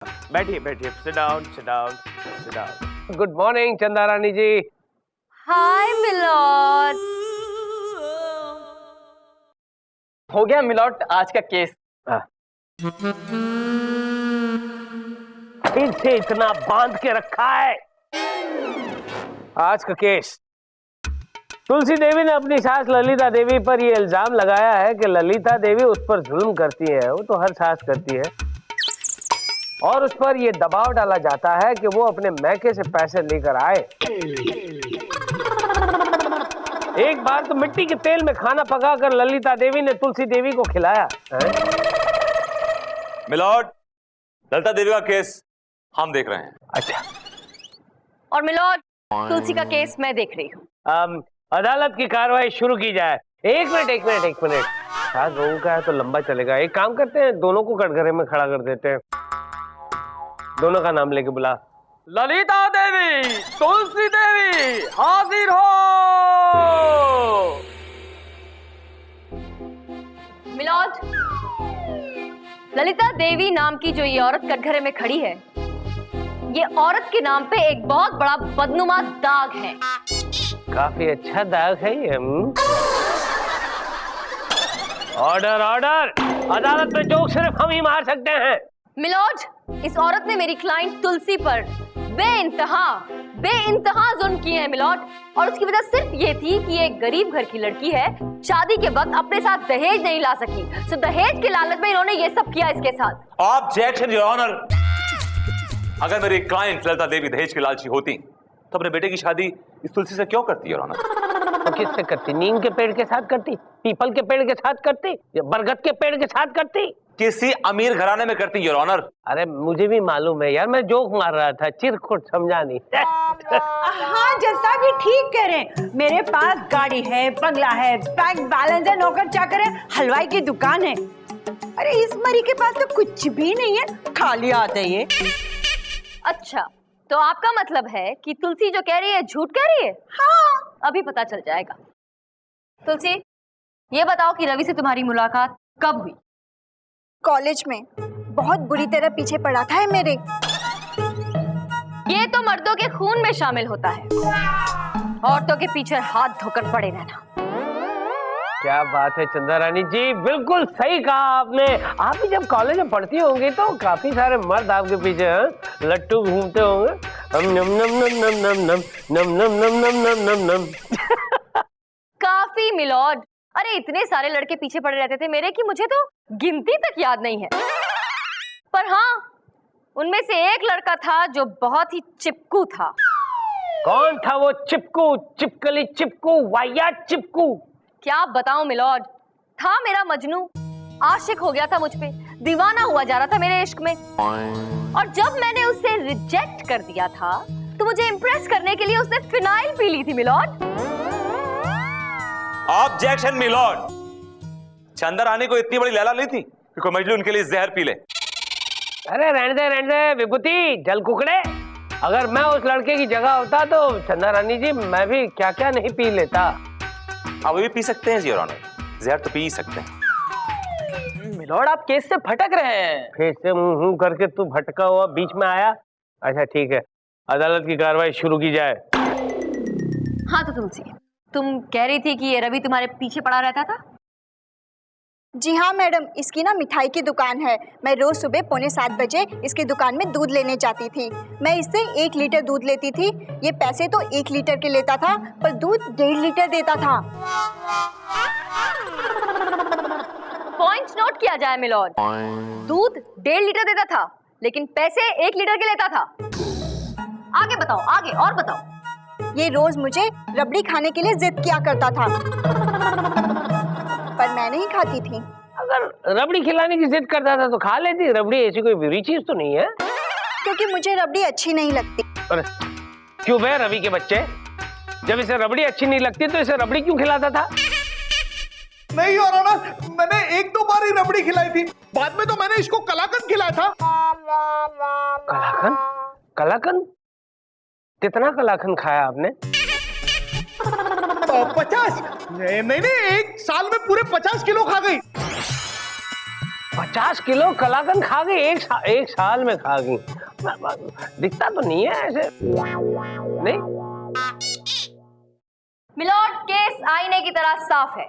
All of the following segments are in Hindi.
बैठिए बैठिए, sit down sit down sit down. Good morning चंदा रानी जी। हाय मिलॉर्ड। हो गया मिलॉर्ड आज का केस। फिर से इतना बांध के रखा है। आज का केस, तुलसी देवी ने अपनी सास ललिता देवी पर यह इल्जाम लगाया है कि ललिता देवी उस पर जुल्म करती है। वो तो हर सास करती है, और उस पर यह दबाव डाला जाता है कि वो अपने मैके से पैसे लेकर आए। एक बार तो मिट्टी के तेल में खाना पकाकर ललिता देवी ने तुलसी देवी को खिलाया है? मिलॉर्ड, ललिता देवी का केस हम देख रहे हैं। अच्छा, और मिलॉर्ड, तुलसी का केस मैं देख रही हूँ। अदालत की कार्रवाई शुरू की जाए। एक मिनट। सास बहू का है तो लंबा चलेगा। एक काम करते हैं, दोनों को कटघरे में खड़ा कर देते हैं। दोनों का नाम लेके बुला। ललिता देवी, तुलसी देवी, हाजिर हो। मिलॉर्ड, ललिता देवी नाम की जो ये औरत कटघरे में खड़ी है, ये औरत के नाम पे एक बहुत बड़ा बदनुमा दाग है। काफी अच्छा दाग है ये। ऑर्डर ऑर्डर, अदालत में जोक सिर्फ हम ही मार सकते हैं। मिलॉर्ड, इस औरत ने मेरी क्लाइंट तुलसी पर बेइंतहा जुल्म किए हैं मिलॉर्ड, और उसकी वजह सिर्फ ये थी कि ये एक गरीब घर की लड़की है, शादी के वक्त अपने साथ दहेज नहीं ला सकी, सो दहेज के लालच में इन्होंने ये सब किया इसके साथ। Objection your honour. अगर मेरी क्लाइंट ललिता देवी दहेज की लालची होती तो अपने बेटे की शादी इस तुलसी से क्यों करती योर ऑनर? तो किससे करती? नीम के पेड़ के साथ करती, पीपल के पेड़ के साथ करती, या बरगद के पेड़ के साथ करती? किसी अमीर घराने में करती योर ऑनर। अरे मुझे भी मालूम है यार, मैं जोक मार रहा था, चिरकुट समझा नहीं। हाँ जैसा भी ठीक कह रहे हैं। मेरे पास गाड़ी है, बंगला है, बैंक बैलेंस है, नौकर चाकर है, हलवाई की दुकान है। अरे इस मरी के पास तो कुछ भी नहीं है, खाली हाथ है ये। अच्छा, तो आपका मतलब है कि तुलसी जो कह रही है झूठ कह रही है? हाँ, अभी पता चल जाएगा। तुलसी, ये बताओ कि रवि से तुम्हारी मुलाकात कब हुई? कॉलेज में बहुत बुरी तरह पीछे पड़ा था मेरे। ये तो मर्दों के खून में शामिल होता है, औरतों के पीछे हाथ धोकर पड़े रहना। क्या बात है चंदा रानी जी, बिल्कुल सही कहा आपने। आप भी जब कॉलेज में पढ़ती होंगी तो काफी सारे मर्द आपके पीछे लट्टू घूमते होंगे। नम नम नम नम नम नम नम नम नम नम नम नम नम। काफी मिलॉर्ड। अरे इतने सारे लड़के पीछे पड़े रहते थे मेरे कि मुझे तो गिनती तक याद नहीं है। पर हाँ, उनमें से एक लड़का था जो बहुत ही चिपकू था। कौन था वो चिपकू? चिपकली चिपकू, वाहियात चिपकू? क्या बताऊं मिलॉर्ड, था मेरा मजनू, आशिक हो गया था मुझ पे, दीवाना हुआ जा रहा था मेरे इश्क में। और जब मैंने उसे रिजेक्ट कर दिया था तो मुझे इम्प्रेस करने के लिए उसने फिनाइल पी ली थी मिलॉर्ड। Objection milord. चंदा रानी को इतनी बड़ी लैला नहीं थी कि कोई मजनू उनके लिए जहर पी ले। अरे रहने दे विभूति, जल कुकड़े। अगर मैं उस लड़के की जगह होता तो चंदा रानी जी, मैं भी क्या क्या नहीं पी लेता। आप भी पी सकते हैं योर ऑनर, जहर तो पी ही सकते हैं। मिलॉर्ड, आप केस से भटक रहे हैं। फिर से हूं करके तू भटका हुआ बीच में आया। अच्छा ठीक है, अदालत की कार्रवाई शुरू की जाए। हाँ तो तुलसी, तुम कह रही थी कि ये रवि तुम्हारे पीछे पड़ा रहता था? जी हाँ मैडम, इसकी ना मिठाई की दुकान है। मैं रोज सुबह 6:45 बजे इसकी दुकान में दूध लेने जाती थी। मैं इससे 1 लीटर दूध लेती थी। ये पैसे तो 1 लीटर के लेता था, पर दूध 1.5 लीटर देता था। पॉइंट नोट किया जाए मिलॉर्ड। दूध 1.5 लीटर देता था, लेकिन पैसे 1 लीटर के लेता था। आगे बताओ, आगे और बताओ। ये रोज मुझे रबड़ी खाने के लिए जिद किया करता था, पर मैं नहीं खाती थी। अगर रबड़ी खिलाने की जिद करता था तो खा लेती। रबड़ी ऐसी कोई बुरी चीज तो नहीं है। क्योंकि मुझे रबड़ी अच्छी नहीं लगती। अरे क्यों बे रवि के बच्चे, जब इसे रबड़ी अच्छी नहीं लगती तो इसे रबड़ी क्यों खिलाता था? नहीं योर ऑनर, मैंने 1-2 बार ही रबड़ी खिलाई थी, बाद में तो मैंने इसको कलाकंद खिलाया था। कलाकंद? कलाकंद? कितना कलाकंद खाया आपने? 50? नहीं, 1 साल में पूरे 50 किलो खा गई। 50 किलो कलाकंद खा गई एक साल में खा गई। दिखता तो नहीं है ऐसे, नहीं। मिलॉर्ड, केस आईने की तरह साफ है।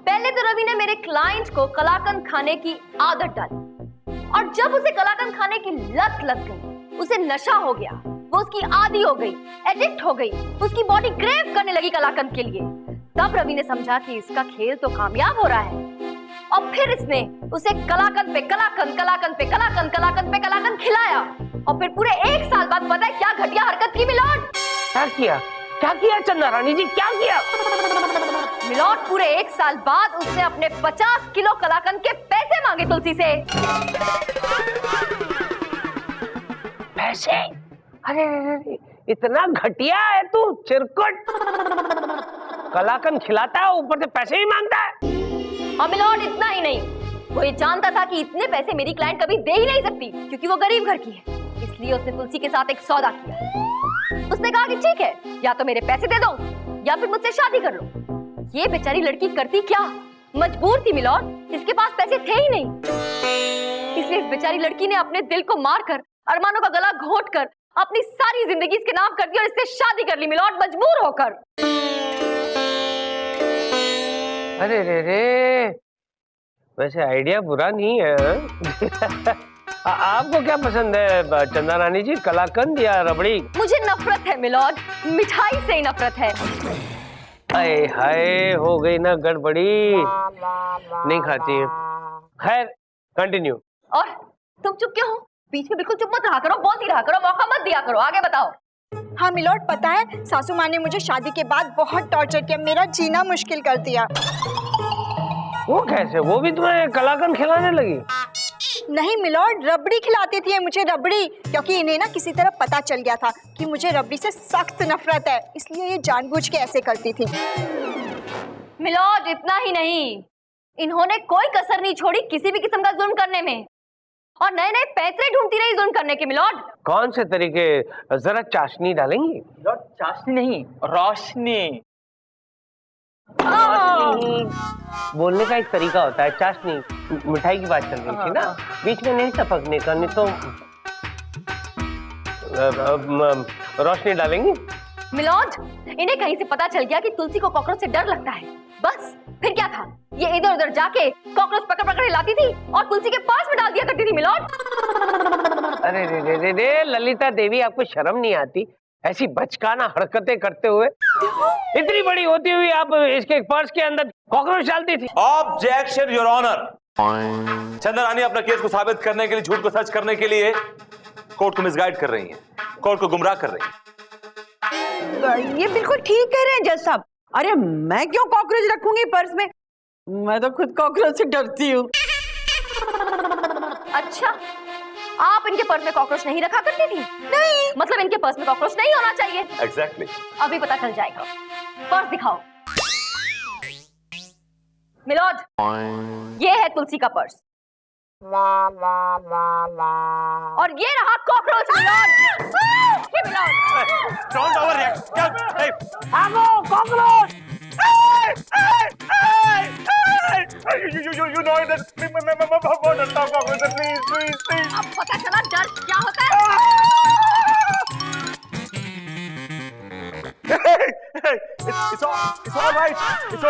पहले तो रवि ने मेरे क्लाइंट को कलाकंद खाने की आदत डाली, और जब उसे कलाकंद खाने की लत लग गई, उसे नशा हो गया, वो उसकी आदी हो गई, एडिक्ट हो गई, उसकी बॉडी क्रेव करने लगी कलाकंद के लिए। तब रवि ने समझा कि इसका खेल तो कामयाब हो रहा है, और फिर इसने उसे कलाकंद पे कलाकंद, कलाकंद पे कलाकंद, कलाकंद पे कलाकंद खिलाया। और फिर पूरे 1 साल बाद पता है क्या घटिया हरकत की मिलॉर्ड? क्या किया चंदा रानी जी, क्या किया? मिलॉर्ड, पूरे 1 साल बाद उसने अपने 50 किलो कलाकंद के पैसे मांगे तुलसी से। पैसे? अरे इतना घटिया है तू, चिरकुट। कलाकंद खिलाता है, ऊपर से पैसे ही मांगता है। और मिलॉर्ड, इतना ही नहीं, वो ये जानता था कि इतने पैसे मेरी क्लाइंट कभी दे ही नहीं सकती, क्योंकि वो गरीब घर की है। इसलिए उसने तुलसी के साथ एक सौदा किया। उसने कहा कि ठीक है, या तो मेरे पैसे दे दो या फिर मुझसे शादी कर लो। ये बेचारी लड़की करती क्या? मजबूर थी मिलॉर्ड, इसके पास पैसे थे ही नहीं। इसलिए इस बेचारी लड़की ने अपने दिल को मारकर, अरमानों का गला घोंटकर अपनी सारी जिंदगी इसके नाम कर दी और इससे शादी कर ली मिलॉर्ड, मजबूर होकर। अरे रे, वैसे आइडिया बुरा नहीं है। आपको क्या पसंद है चंदा रानी जी, कलाकंद या रबड़ी? मुझे नफरत है मिलॉर्ड, मिठाई से ही नफरत है। हाय हाय, हो गई ना गड़बड़ी, नहीं खाती है। खैर, कंटिन्यू। और तुम चुप क्यों हो? बीच में बिल्कुल चुप मत रहा करो, बोलती रहा करो, मौका मत दिया करो। आगे बताओ। हाँ मिलॉर्ड, पता है सासू माँ ने मुझे शादी के बाद बहुत टॉर्चर किया, मेरा जीना मुश्किल कर दिया। वो कैसे? वो भी तुम्हें कलाकंद खिलाने लगी? नहीं मिलॉर्ड, रबड़ी खिलाती थी मुझे, रबड़ी। क्योंकि इन्हें ना किसी तरह पता चल गया था कि मुझे रबड़ी से सख्त नफरत है, इसलिए ये जानबूझ के ऐसे करती थी। मिलॉर्ड, इतना ही नहीं, इन्होंने कोई कसर नहीं छोड़ी किसी भी किस्म का जुल्म करने में, और नए नए पैतरे ढूंढती रही जुल्म करने के। मिलॉर्ड, कौन से तरीके? जरा चाशनी डालेंगी? चाशनी नहीं, रोशनी। बोलने का एक तरीका होता है। चाशनी, मिठाई की बात चल रही थी ना, बीच में नहीं टपकने का, नहीं तो रोशनी डालेंगी? मिलॉर्ड, इन्हें कहीं से पता चल गया कि तुलसी को कॉकरोच से डर लगता है। बस फिर क्या था, ये इधर उधर जाके कॉकरोच पकड़ पकड़ लाती थी और तुलसी के पास में डाल दिया करती थी। मिलॉर्ड, अरे रे, ललिता देवी, आपको शर्म नहीं आती ऐसी बचकाना हरकतें करते हुए? इतनी बड़ी होती हुई आप इसके पर्स के अंदर कॉकरोच डालती थी? Objection your honour. Chanda Rani अपना केस को साबित करने के लिए, झूठ को सच करने के लिए कोर्ट को मिसगाइड कर रही हैं, कोर्ट को गुमराह कर रही हैं। ये बिल्कुल ठीक कह रहे हैं जज साहब। अरे मैं क्यों कॉकरोच रखूंगी पर्स में? मैं तो खुद कॉकरोच से डरती हूँ। अच्छा, आप इनके पर्स में कॉकरोच नहीं रखा करती थी? नहीं, मतलब इनके पर्स में कॉकरोच नहीं होना चाहिए। एग्जैक्टली। अभी पता चल जाएगा। पर्स दिखाओ। मिलॉर्ड, ये है तुलसी का पर्स, और ये रहा कॉकरोच। मिलॉर्ड, ये मिलॉर्ड। Don't overreact. भागो, कॉकरोच! You know that मैं बहुत डरता हूँ कॉकरोच से, प्लीज। अब पता चला डर क्या होता है। It's all right. It's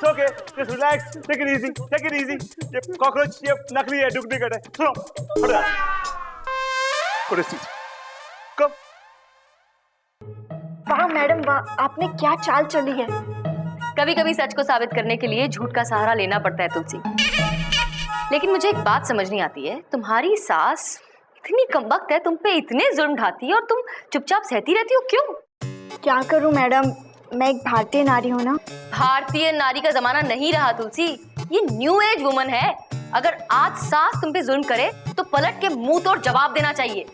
okay. Just relax. Take it easy. ये कॉकरोच ये नकली है, डुप्लीकेट है। सुनो, हट जा। कब? वाह मैडम वाह, आपने क्या चाल चली है। कभी कभी सच को साबित करने के लिए झूठ का सहारा लेना पड़ता है तुलसी। लेकिन मुझे एक बात समझ नहीं आती है, तुम्हारी सास इतनी कमबख्त है, तुम पे इतने जुल्म ढाती है और तुम चुपचाप सहती रहती हो, क्यों? क्या करूं मैडम, मैं एक भारतीय नारी हूं ना। भारतीय नारी का जमाना नहीं रहा तुलसी, ये न्यू एज वुमन है। अगर आज सास तुम पे जुल्म करे तो पलट के मुंह तोड़ जवाब देना चाहिए।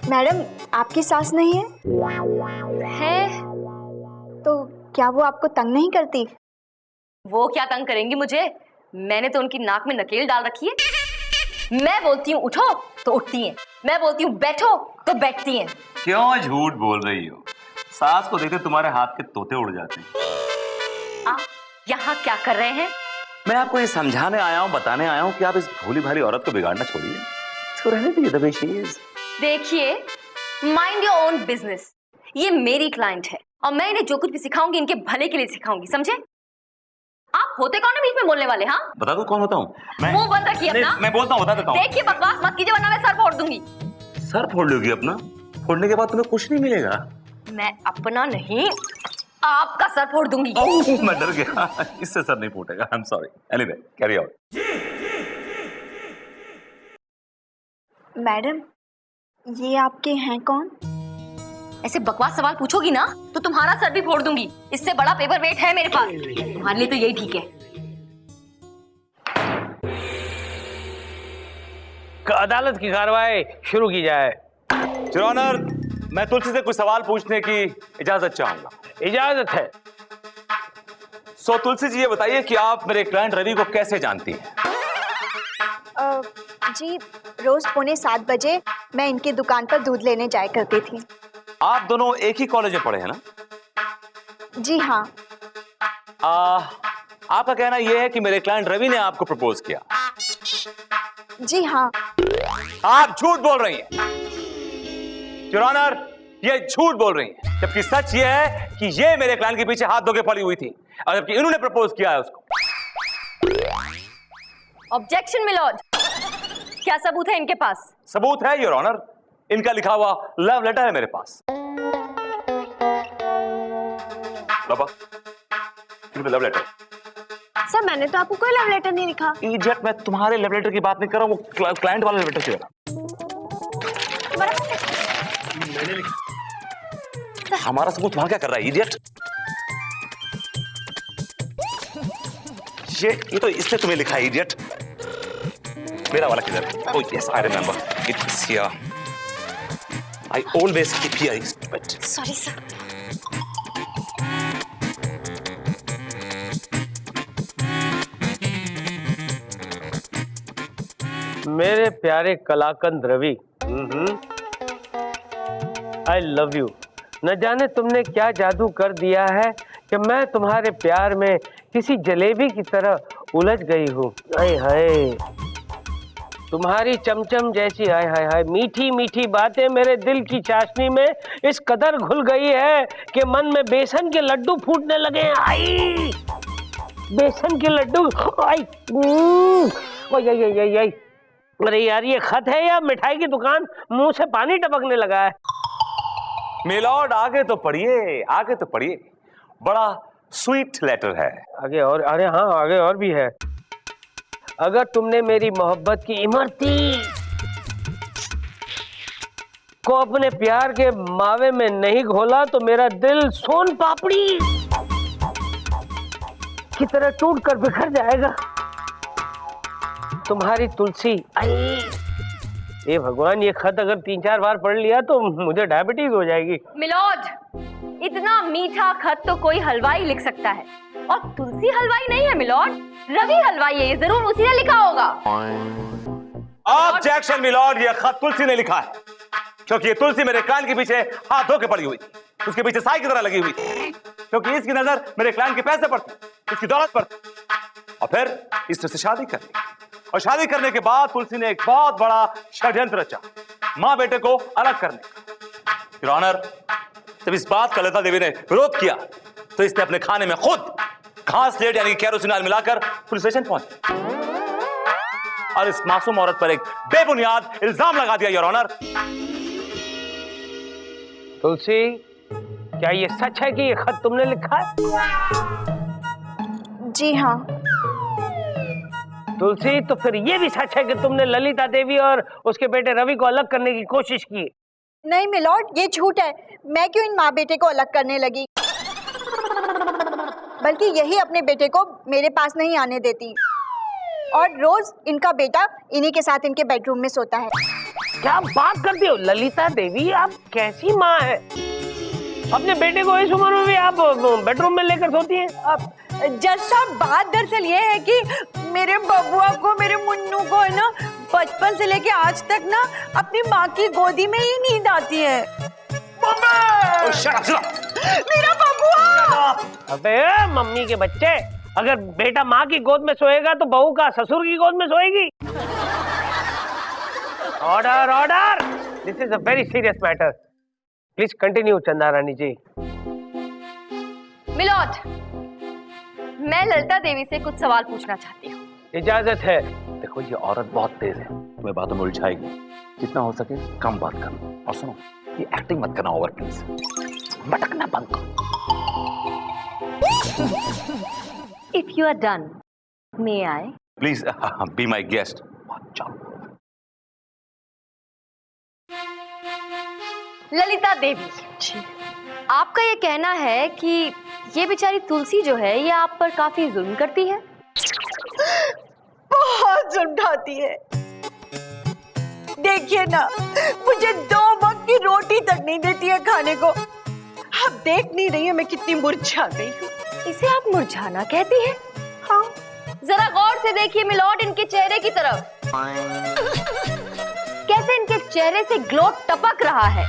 मैडम, आपकी सास नहीं है? है तो क्या वो आपको तंग नहीं करती? वो क्या तंग करेंगी मुझे? मैंने तो उनकी नाक में नकेल डाल रखी है। मैं बोलती हूँ उठो तो उठती हैं, मैं बोलती हूँ बैठो तो बैठती हैं। क्यों झूठ बोल रही हो? सास को देखते तुम्हारे हाथ के तोते उड़ जाते हैं। आप यहाँ क्या कर रहे हैं? मैं आपको ये समझाने आया हूँ, बताने आया हूँ कि आप इस भोली भाली औरत को बिगाड़ना छोड़िए, इसको रहने दीजिए the way she is। देखिए, माइंड योर ओन बिजनेस। ये मेरी क्लाइंट है और मैं इन्हें जो कुछ भी सिखाऊंगी इनके भले के लिए सिखाऊंगी, समझे? आप होते कौन है बीच में बोलने वाले? हाँ, बता दो कौन होता हूँ मैं? मुंह बंद रखिए अपना। मैं बोलता हूँ, बता देता हूँ। देखिए, बकवास मत कीजिए वरना मैं सर फोड़ दूंगी। सर फोड़ लोगी अपना? फोड़ने के बाद तुम्हें कुछ नहीं मिलेगा। मैं अपना नहीं, आपका सर फोड़ दूंगी। ओह, मैं डर गया, इससे सर नहीं फूटेगा। I am sorry. Anyway, carry on. Madam, ये आपके हैं कौन? ऐसे बकवास सवाल पूछोगी ना तो तुम्हारा सर भी फोड़ दूंगी। इससे बड़ा पेपर वेट है मेरे पास, तुम्हारे लिए तो यही ठीक है। अदालत की कार्रवाई शुरू की जाए। योर ऑनर, मैं तुलसी से कुछ सवाल पूछने की इजाजत चाहूंगा। इजाजत है। सो तुलसी जी, ये बताइए कि आप मेरे क्लाइंट रवि को कैसे जानती हैं? जी, रोज 6:45 बजे मैं इनकी दुकान पर दूध लेने जाया करती थी। आप दोनों एक ही कॉलेज में पढ़े हैं ना? जी हाँ। आपका कहना यह है कि मेरे क्लाइंट रवि ने आपको प्रपोज किया? जी हाँ। आप झूठ बोल रही हैं योर ऑनर, ये झूठ बोल रही हैं, जबकि सच ये है कि ये मेरे क्लाइंट के पीछे हाथ धो के पड़ी हुई थी और जबकि इन्होंने प्रपोज किया है उसको। ऑब्जेक्शन मिलॉर्ड, क्या सबूत है इनके पास? सबूत है योर ऑनर, इनका लिखा हुआ लव लेटर है मेरे पास। बाबा, लव लेटर। सर, मैंने तो आपको कोई लव लेटर नहीं लिखा। इडियट, मैं तुम्हारे लव लेटर की बात नहीं कर रहा हूं, वो क्लाइंट वाला लव लेटर की बात। मैंने लिखा। हमारा सबूत वहां क्या कर रहा है इडियट? ये तो इसने तुम्हें लिखा है इडियट। मेरा वाला किधर? Oh yes, I remember, it is here. I always keep here, stupid. Sorry sir. मेरे प्यारे कलाकंद रवि, आई लव यू। न जाने तुमने क्या जादू कर दिया है कि मैं तुम्हारे प्यार में किसी जलेबी की तरह उलझ गई हूँ। हाय हाय, तुम्हारी चमचम जैसी हाय हाय हाय मीठी मीठी बातें मेरे दिल की चाशनी में इस कदर घुल गई है कि मन में बेसन के लड्डू फूटने लगे हैं। आई, बेसन के लड्डू। आई, आई। अरे यार, ये खत है या मिठाई की दुकान? मुंह से पानी टपकने लगा है। मिलॉर्ड, आगे तो पढ़िए, आगे तो पढ़िए, बड़ा स्वीट लेटर है। आगे और? अरे हाँ, आगे और भी है। अगर तुमने मेरी मोहब्बत की इमरती को अपने प्यार के मावे में नहीं घोला तो मेरा दिल सोन पापड़ी की तरह टूट कर बिखर जाएगा। तुम्हारी तुलसी। आई, ये भगवान, ये खत अगर 3-4 बार पढ़ लिया तो मुझे डायबिटीज हो जाएगी। मिलॉर्ड, इतना मीठा खत तो कोई हलवाई लिख सकता है, और तुलसी हलवाई नहीं है मिलॉर्ड, रवि हलवाई है, ये जरूर उसी ने लिखा होगा। ऑब्जेक्शन मिलॉर्ड, ये खत तुलसी ने लिखा है, क्योंकि ये तुलसी मेरे कान के पीछे हाथ धो के पड़ी हुई थी, उसके पीछे साई की तरह लगी हुई थी, क्योंकि इसकी नजर मेरे क्लाइंट के पैसे पर थी, इसकी दौलत पर थी, और फिर इससे शादी कर ली, और शादी करने के बाद तुलसी ने एक बहुत बड़ा षड्यंत्र रचा मां बेटे को अलग करने का। योर ऑनर, जब इस बात का ललिता देवी ने विरोध किया तो इसने अपने खाने में खुद घास लेट यानी केरोसिन ऑयल मिलाकर पुलिस स्टेशन पहुंची और इस मासूम औरत पर एक बेबुनियाद इल्जाम लगा दिया। योर ऑनर, तुलसी, क्या ये सच है कि ये खत तुमने लिखा है? जी हाँ। तुलसी, तो फिर ये भी सच है कि तुमने ललिता देवी और उसके बेटे रवि को अलग करने की कोशिश की? नहीं मिलॉर्ड, ये झूठ है। मैं क्यों इन माँ बेटे को अलग करने लगी, बल्कि यही अपने बेटे को मेरे पास नहीं आने देती, और रोज इनका बेटा इन्हीं के साथ इनके बेडरूम में सोता है। क्या बात करती हो ललिता देवी, आप कैसी माँ है? अपने बेटे को इस उम्र में भी आप बेडरूम में लेकर सोती हैं? अब जज साहब, बात दरअसल ये है कि मेरे बबुआ को, मेरे मुन्नू को है ना, बचपन से लेके आज तक ना अपनी माँ की गोदी में ही नींद आती है। shut up, shut up. मेरा बबुआ! अबे मम्मी के बच्चे, अगर बेटा माँ की गोद में सोएगा तो बहू का ससुर की गोद में सोएगी। Order order, this is a very serious matter. Please continue Chanda Rani ji. Milord, मैं ललिता देवी से कुछ सवाल पूछना चाहती हूँ। इजाजत है। देखो ये औरत बहुत तेज है, तुम्हें बातों में उलझाएगी। जितना हो सके कम बात करना। और सुनो, ये एक्टिंग मत करना ओवर प्लीज, भटकना बंद करो। If you are done, may I? Please be my guest. Lalita Devi, आपका ये कहना है कि ये बेचारी तुलसी जो है ये आप पर काफी जुल्म करती है? बहुत जुल्म ढाती है। देखिए ना, मुझे 2 वक्त की रोटी तक नहीं देती है खाने को। आप देख नहीं रही है मैं कितनी मुरझा गई हूँ। इसे आप मुरझाना कहती हैं? हाँ, जरा गौर से देखिए मिलॉर्ड इनके चेहरे की तरफ। कैसे इनके चेहरे से ग्लो टपक रहा है,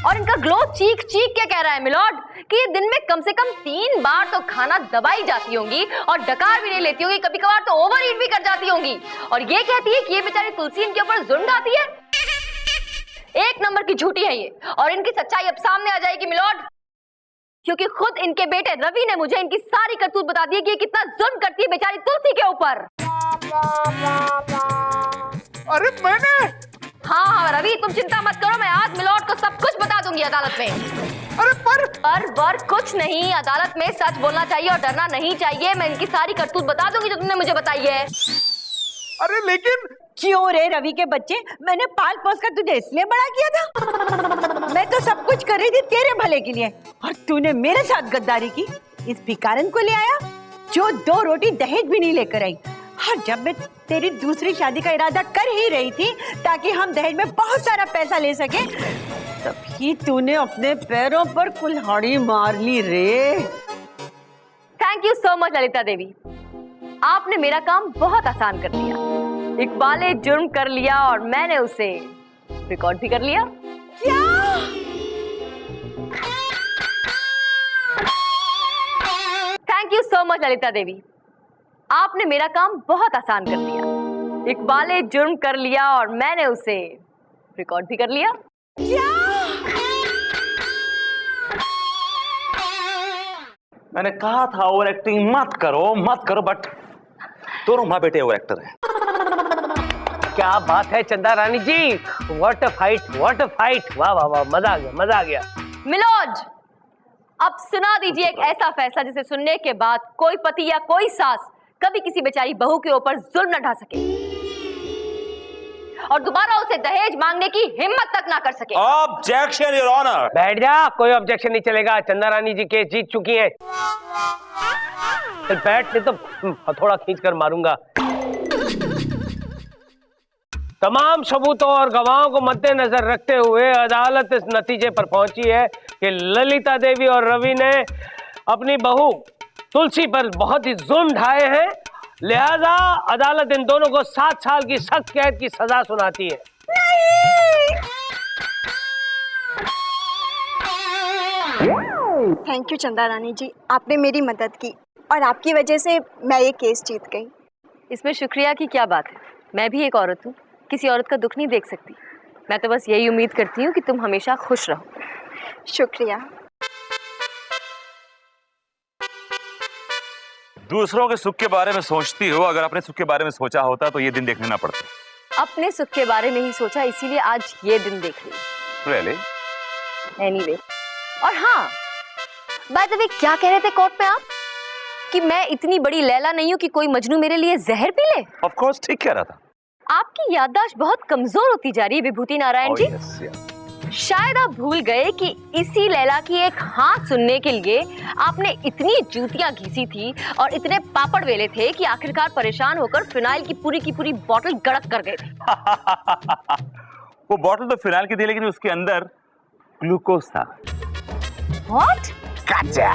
और इनका ग्लो चीख चीख के कह रहा है मिलॉर्ड कि ये दिन में कम से कम 3 बार तो खाना दबाई जाती होंगी और डकार भी नहीं लेती होंगी, कभी कभार तो ओवर ईट भी कर जाती होंगी, और ये कहती है कि ये बेचारी तुलसी इनके ऊपर जुल्म ढाती है। 1 नंबर की झूठी है ये, और इनकी सच्चाई अब सामने आ जाएगी मिलॉर्ड, क्योंकि खुद इनके बेटे रवि ने मुझे इनकी सारी करतूत बता दी है कि ये कितना जुल्म करती है बेचारी तुलसी के ऊपर। अरे मैंने? हाँ रवि, तुम चिंता मत करो, मैं आज मिलॉर्ड को सब कुछ बता दूंगी अदालत में। अरे पर कुछ नहीं, अदालत में सच बोलना चाहिए और डरना नहीं चाहिए। मैं इनकी सारी करतूत बता दूंगी जो तुमने मुझे बताई है। अरे लेकिन क्यों रे रवि के बच्चे, मैंने पाल पोस कर तुझे इसलिए बड़ा किया था? मैं तो सब कुछ कर रही थी तेरे भले के लिए, और तूने मेरे साथ गद्दारी की। इस भिखारन को ले आया जो 2 रोटी दहेज भी नहीं लेकर आई। हाँ, जब मैं तेरी दूसरी शादी का इरादा कर ही रही थी ताकि हम दहेज में बहुत सारा पैसा ले सके, तभी तूने अपने पैरों पर कुल्हाड़ी मार ली रे। Thank you so much Lalita Devi, आपने मेरा काम बहुत आसान कर दिया। इकबाल ने जुर्म कर लिया और मैंने उसे रिकॉर्ड भी कर लिया। क्या? Thank you so much Lalita Devi, आपने मेरा काम बहुत आसान कर दिया। इकबाल ने जुर्म कर लिया और मैंने उसे रिकॉर्ड भी कर लिया। क्या? मैंने कहा था ओवर एक्टिंग मत करो, बट दोनों माँ बेटे ओवर एक्टर हैं। क्या बात है Chanda Rani ji, what a fight, what a fight. वाह वाह वाह, मजा आ गया, मजा आ गया। मिलॉर्ड, अब सुना दीजिए एक ऐसा फैसला जिसे सुनने के बाद कोई पति या कोई सास कभी किसी बेचारी बहू के ऊपर जुल्म न ढा सके और दोबारा उसे दहेज मांगने की हिम्मत तक ना कर सके। Objection your honour. बैठ जा, कोई ऑब्जेक्शन नहीं चलेगा। चंदा रानी जी केस जीत चुकी हैं। चल बैठ, नहीं तो हथौड़ा खींचकर मारूंगा। तमाम सबूतों और गवाहों को मद्देनजर रखते हुए अदालत इस नतीजे पर पहुंची है कि ललिता देवी और रवि ने अपनी बहू तुलसी पर बहुत ही जुल्म ढाए हैं, लिहाजा अदालत इन दोनों को 7 साल की सख्त कैद की सजा सुनाती है। थैंक यू चंदा रानी जी, आपने मेरी मदद की और आपकी वजह से मैं ये केस जीत गई। इसमें शुक्रिया की क्या बात है, मैं भी एक औरत हूँ, किसी औरत का दुख नहीं देख सकती। मैं तो बस यही उम्मीद करती हूँ कि तुम हमेशा खुश रहो। शुक्रिया। दूसरों के सुख के बारे में सोचती हो, अगर अपने सुख के बारे में सोचा होता तो ये दिन देखने ना पड़ता। अपने सुख के बारे में ही सोचा, इसीलिए आज ये दिन देख रही। Really? एनीवे, और हाँ, बाय द वे, क्या कह रहे थे कोर्ट में आप कि मैं इतनी बड़ी लैला नहीं हूँ कि कोई मजनू मेरे लिए जहर पी ले? Of course, ठीक कह रहा था। आपकी याददाश्त बहुत कमजोर होती जा रही है विभूति नारायण जी। yes, yeah. शायद आप भूल गए कि इसी लैला की एक हाँ सुनने के लिए आपने इतनी जूतियां घिसी थी और इतने पापड़ वेले थे कि आखिरकार परेशान होकर फिनाइल की पूरी बोतल गड़क कर गए थे। वो बोतल तो फिनाइल की थी, लेकिन उसके अंदर ग्लूकोज था। What? Gotcha!